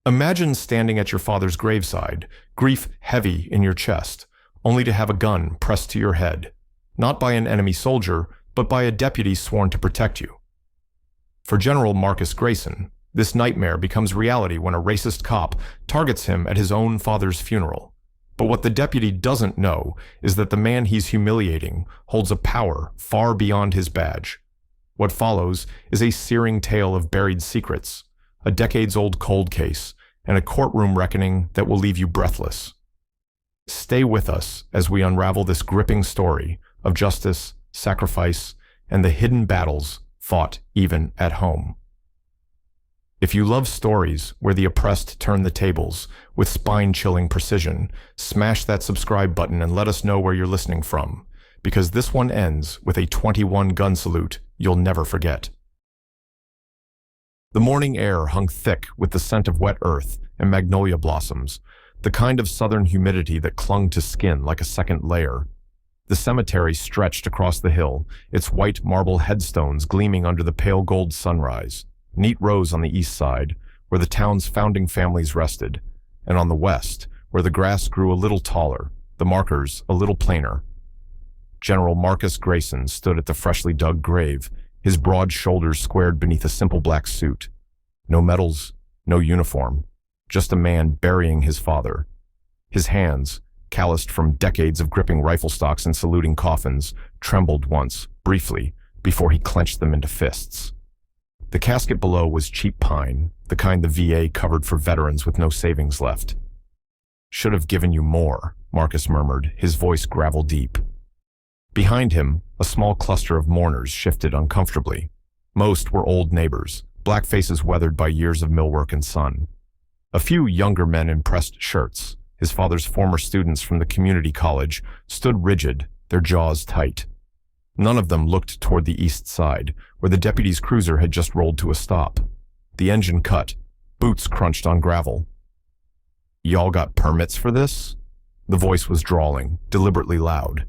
Imagine standing at your father's graveside, grief heavy in your chest, only to have a gun pressed to your head, not by an enemy soldier, but by a deputy sworn to protect you. For General Marcus Grayson, this nightmare becomes reality when a racist cop targets him at his own father's funeral. But what the deputy doesn't know is that the man he's humiliating holds a power far beyond his badge. What follows is a searing tale of buried secrets, a decades-old cold case, and a courtroom reckoning that will leave you breathless. Stay with us as we unravel this gripping story of justice, sacrifice, and the hidden battles fought even at home. If you love stories where the oppressed turn the tables with spine-chilling precision, smash that subscribe button and let us know where you're listening from, because this one ends with a 21 gun salute you'll never forget. The morning air hung thick with the scent of wet earth and magnolia blossoms, the kind of southern humidity that clung to skin like a second layer. The cemetery stretched across the hill, its white marble headstones gleaming under the pale gold sunrise. Neat rows on the east side, where the town's founding families rested, and on the west, where the grass grew a little taller, the markers a little plainer. General Marcus Grayson stood at the freshly dug grave, his broad shoulders squared beneath a simple black suit. No medals, no uniform, just a man burying his father. His hands, calloused from decades of gripping rifle stocks and saluting coffins, trembled once, briefly, before he clenched them into fists. The casket below was cheap pine, the kind the VA covered for veterans with no savings left. "Should have given you more," Marcus murmured, his voice gravel deep. Behind him, a small cluster of mourners shifted uncomfortably. Most were old neighbors, black faces weathered by years of millwork and sun. A few younger men in pressed shirts, his father's former students from the community college, stood rigid, their jaws tight. None of them looked toward the east side, where the deputy's cruiser had just rolled to a stop. The engine cut, boots crunched on gravel. "Y'all got permits for this?" The voice was drawling, deliberately loud.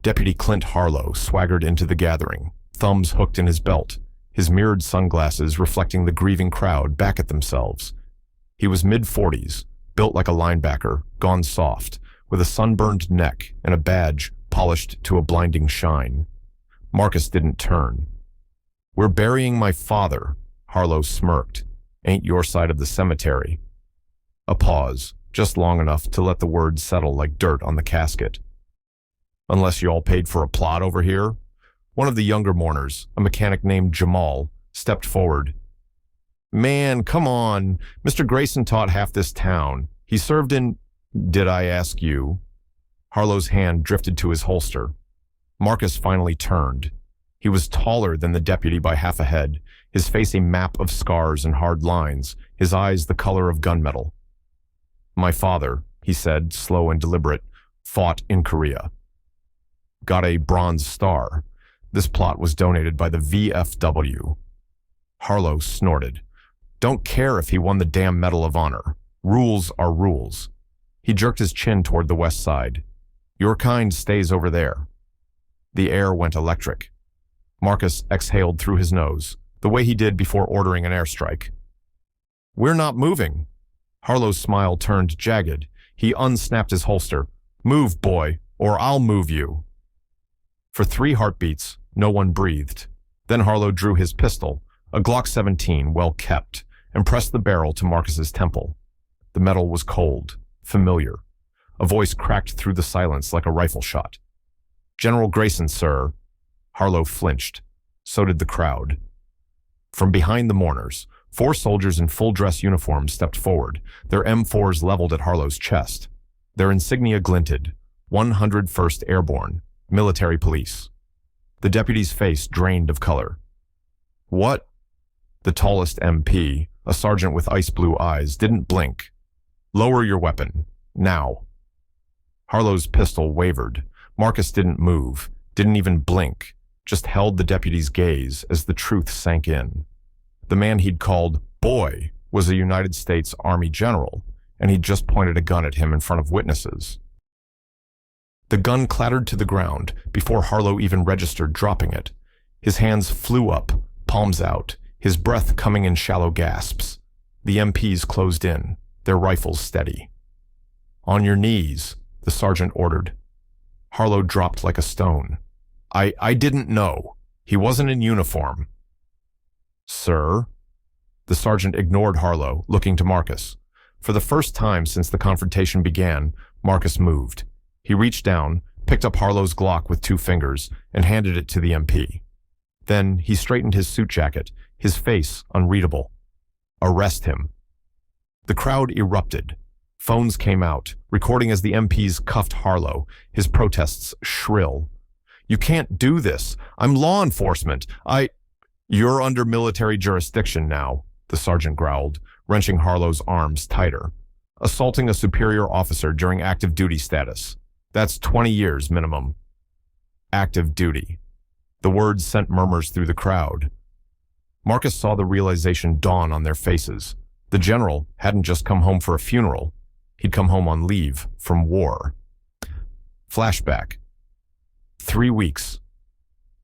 Deputy Clint Harlow swaggered into the gathering, thumbs hooked in his belt, his mirrored sunglasses reflecting the grieving crowd back at themselves. He was mid-40s, built like a linebacker, gone soft, with a sunburned neck and a badge polished to a blinding shine. Marcus didn't turn. "We're burying my father," Harlow smirked. "Ain't your side of the cemetery." A pause, just long enough to let the words settle like dirt on the casket. "Unless you all paid for a plot over here?" One of the younger mourners, a mechanic named Jamal, stepped forward. "Man, come on. Mr. Grayson taught half this town. He served in—" "Did I ask you?" Harlow's hand drifted to his holster. Marcus finally turned. He was taller than the deputy by half a head, his face a map of scars and hard lines, his eyes the color of gunmetal. "My father," he said, slow and deliberate, "fought in Korea. Got a Bronze Star. This plot was donated by the VFW." Harlow snorted. "Don't care if he won the damn Medal of Honor. Rules are rules." He jerked his chin toward the west side. "Your kind stays over there." The air went electric. Marcus exhaled through his nose, the way he did before ordering an airstrike. "We're not moving." Harlow's smile turned jagged. He unsnapped his holster. "Move, boy, or I'll move you." For 3 heartbeats, no one breathed. Then Harlow drew his pistol, a Glock 17 well kept, and pressed the barrel to Marcus's temple. The metal was cold, familiar. A voice cracked through the silence like a rifle shot. "General Grayson, sir." Harlow flinched. So did the crowd. From behind the mourners, 4 soldiers in full-dress uniforms stepped forward, their M4s leveled at Harlow's chest. Their insignia glinted. 101st Airborne, military police. The deputy's face drained of color. "What?" The tallest MP, a sergeant with ice-blue eyes, didn't blink. "Lower your weapon. Now." Harlow's pistol wavered. Marcus didn't move, didn't even blink, just held the deputy's gaze as the truth sank in. The man he'd called boy was a United States Army general, and he'd just pointed a gun at him in front of witnesses. The gun clattered to the ground before Harlow even registered dropping it. His hands flew up, palms out, his breath coming in shallow gasps. The MPs closed in, their rifles steady. "On your knees," the sergeant ordered. Harlow dropped like a stone. I didn't know. He wasn't in uniform." "Sir?" The sergeant ignored Harlow, looking to Marcus. For the first time since the confrontation began, Marcus moved. He reached down, picked up Harlow's Glock with 2 fingers, and handed it to the MP. Then he straightened his suit jacket, his face unreadable. "Arrest him." The crowd erupted. Phones came out, recording as the MPs cuffed Harlow, his protests shrill. "You can't do this. I'm law enforcement. You're under military jurisdiction now," the sergeant growled, wrenching Harlow's arms tighter. "Assaulting a superior officer during active duty status. That's 20 years minimum." Active duty. The words sent murmurs through the crowd. Marcus saw the realization dawn on their faces. The general hadn't just come home for a funeral. He'd come home on leave from war. Flashback. 3 weeks.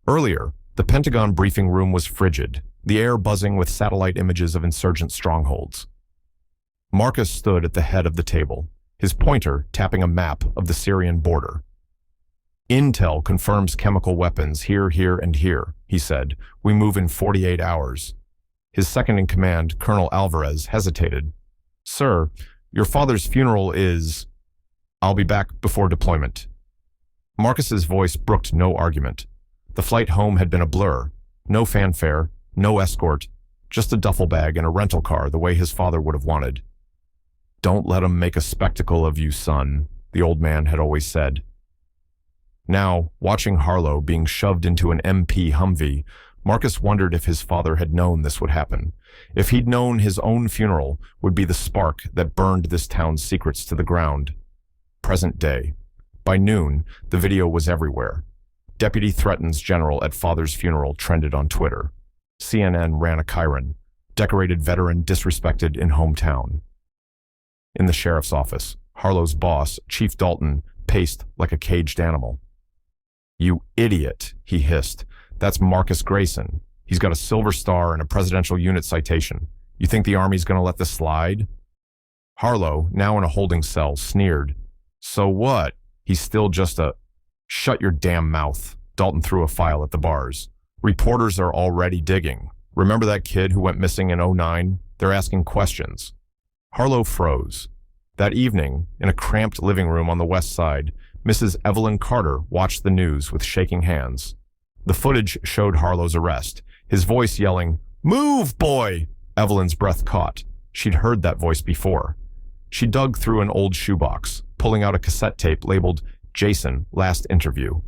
Earlier, the Pentagon briefing room was frigid, the air buzzing with satellite images of insurgent strongholds. Marcus stood at the head of the table, his pointer tapping a map of the Syrian border. "Intel confirms chemical weapons here, and here," he said. "We move in 48 hours. His second-in-command, Colonel Alvarez, hesitated. "Sir, your father's funeral is—" "I'll be back before deployment." Marcus's voice brooked no argument. The flight home had been a blur. No fanfare, no escort, just a duffel bag and a rental car the way his father would have wanted. "Don't let 'em make a spectacle of you, son," the old man had always said. Now, watching Harlow being shoved into an MP Humvee, Marcus wondered if his father had known this would happen, if he'd known his own funeral would be the spark that burned this town's secrets to the ground. Present day. By noon, the video was everywhere. "Deputy threatens general at father's funeral" trended on Twitter. CNN ran a chyron. "Decorated veteran disrespected in hometown." In the sheriff's office, Harlow's boss, Chief Dalton, paced like a caged animal. "You idiot," he hissed. "That's Marcus Grayson. He's got a Silver Star and a Presidential Unit citation. You think the Army's gonna let this slide?" Harlow, now in a holding cell, sneered. "So what? He's still just a—" "Shut your damn mouth," Dalton threw a file at the bars. "Reporters are already digging. Remember that kid who went missing in '09? They're asking questions." Harlow froze. That evening, in a cramped living room on the west side, Mrs. Evelyn Carter watched the news with shaking hands. The footage showed Harlow's arrest, his voice yelling, "Move, boy!" Evelyn's breath caught. She'd heard that voice before. She dug through an old shoebox, pulling out a cassette tape labeled "Jason, Last Interview."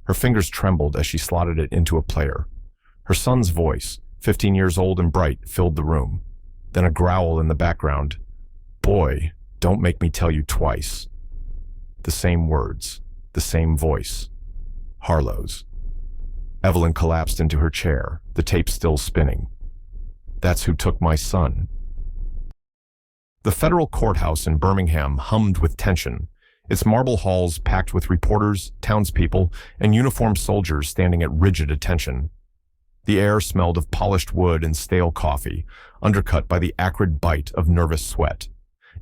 Her fingers trembled as she slotted it into a player. Her son's voice, 15 years old and bright, filled the room. Then a growl in the background. "Boy, don't make me tell you twice." The same words, the same voice. Harlow's. Evelyn collapsed into her chair, the tape still spinning. "That's who took my son." The federal courthouse in Birmingham hummed with tension, its marble halls packed with reporters, townspeople, and uniformed soldiers standing at rigid attention. The air smelled of polished wood and stale coffee, undercut by the acrid bite of nervous sweat.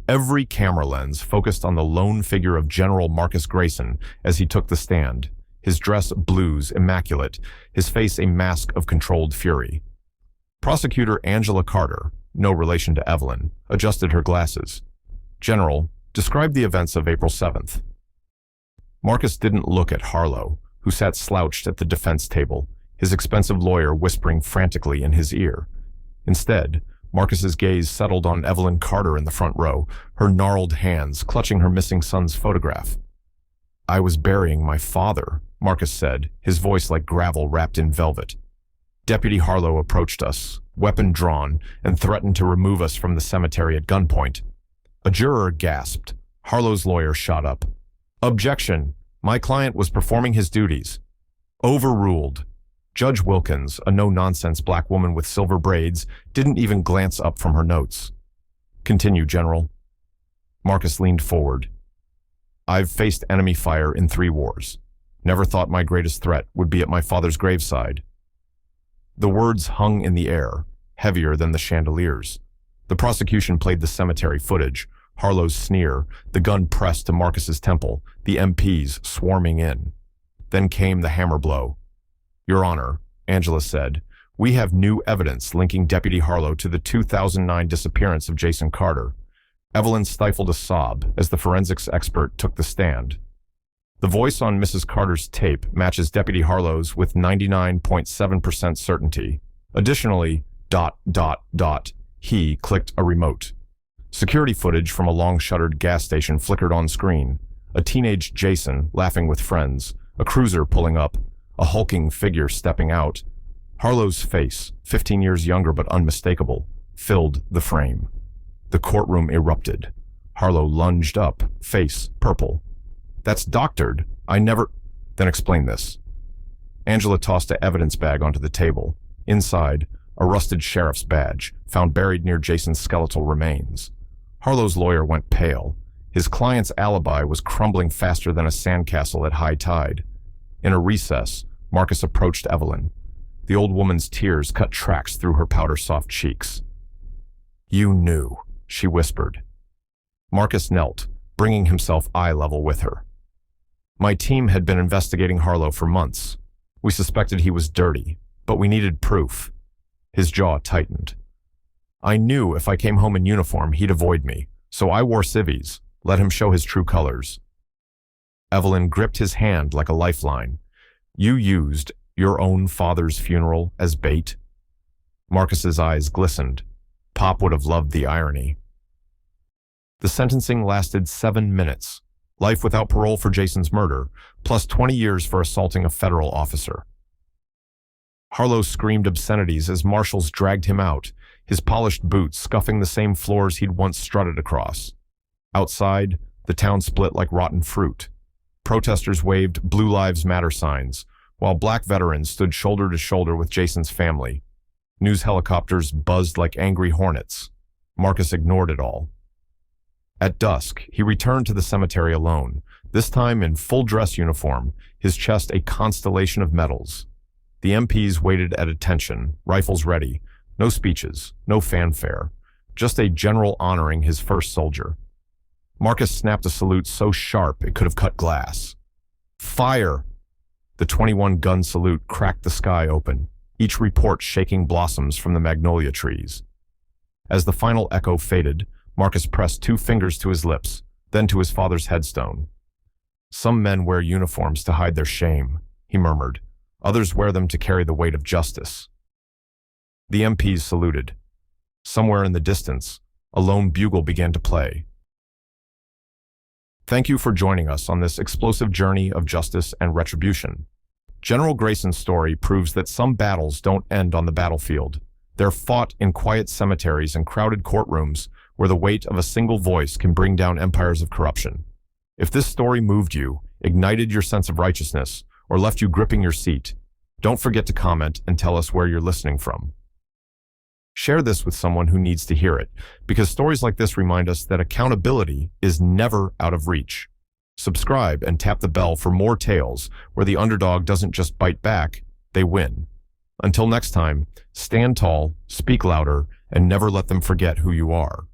Every camera lens focused on the lone figure of General Marcus Grayson as he took the stand, his dress blues immaculate, his face a mask of controlled fury. Prosecutor Angela Carter, no relation to Evelyn, adjusted her glasses. "General, describe the events of April 7th. Marcus didn't look at Harlow, who sat slouched at the defense table, his expensive lawyer whispering frantically in his ear. Instead, Marcus's gaze settled on Evelyn Carter in the front row, her gnarled hands clutching her missing son's photograph. "I was burying my father," Marcus said, his voice like gravel wrapped in velvet. Deputy Harlow approached us, weapon drawn, and threatened to remove us from the cemetery at gunpoint. A juror gasped. Harlow's lawyer shot up. "Objection! My client was performing his duties." Overruled. Judge Wilkins, a no-nonsense black woman with silver braids, didn't even glance up from her notes. "Continue, General." Marcus leaned forward. "I've faced enemy fire in 3 wars. Never thought my greatest threat would be at my father's graveside." The words hung in the air, heavier than the chandeliers. The prosecution played the cemetery footage, Harlow's sneer, the gun pressed to Marcus's temple, the MPs swarming in. Then came the hammer blow. "Your Honor," Angela said, "we have new evidence linking Deputy Harlow to the 2009 disappearance of Jason Carter." Evelyn stifled a sob as the forensics expert took the stand. "The voice on Mrs. Carter's tape matches Deputy Harlow's with 99.7% certainty. Additionally, ... he clicked a remote. Security footage from a long-shuttered gas station flickered on screen. A teenage Jason laughing with friends, a cruiser pulling up, a hulking figure stepping out. Harlow's face, 15 years younger but unmistakable, filled the frame. The courtroom erupted. Harlow lunged up, face purple. "That's doctored. I never—" "Then explain this." Angela tossed an evidence bag onto the table. Inside, a rusted sheriff's badge, found buried near Jason's skeletal remains. Harlow's lawyer went pale. His client's alibi was crumbling faster than a sandcastle at high tide. In a recess, Marcus approached Evelyn. The old woman's tears cut tracks through her powder-soft cheeks. "You knew," she whispered. Marcus knelt, bringing himself eye level with her. "My team had been investigating Harlow for months. We suspected he was dirty, but we needed proof." His jaw tightened. "I knew if I came home in uniform, he'd avoid me, so I wore civvies, let him show his true colors." Evelyn gripped his hand like a lifeline. "You used your own father's funeral as bait?" Marcus's eyes glistened. Pop would have loved the irony. The sentencing lasted 7 minutes. Life without parole for Jason's murder, plus 20 years for assaulting a federal officer. Harlow screamed obscenities as marshals dragged him out, his polished boots scuffing the same floors he'd once strutted across. Outside, the town split like rotten fruit. Protesters waved Blue Lives Matter signs, while black veterans stood shoulder to shoulder with Jason's family. News helicopters buzzed like angry hornets. Marcus ignored it all. At dusk, he returned to the cemetery alone, this time in full dress uniform, his chest a constellation of medals. The MPs waited at attention, rifles ready. No speeches, no fanfare, just a general honoring his first soldier. Marcus snapped a salute so sharp it could have cut glass. "Fire!" The 21-gun salute cracked the sky open, each report shaking blossoms from the magnolia trees. As the final echo faded, Marcus pressed 2 fingers to his lips, then to his father's headstone. "Some men wear uniforms to hide their shame," he murmured. "Others wear them to carry the weight of justice." The MPs saluted. Somewhere in the distance, a lone bugle began to play. Thank you for joining us on this explosive journey of justice and retribution. General Grayson's story proves that some battles don't end on the battlefield. They're fought in quiet cemeteries and crowded courtrooms where the weight of a single voice can bring down empires of corruption. If this story moved you, ignited your sense of righteousness, or left you gripping your seat, don't forget to comment and tell us where you're listening from. Share this with someone who needs to hear it, because stories like this remind us that accountability is never out of reach. Subscribe and tap the bell for more tales where the underdog doesn't just bite back, they win. Until next time, stand tall, speak louder, and never let them forget who you are.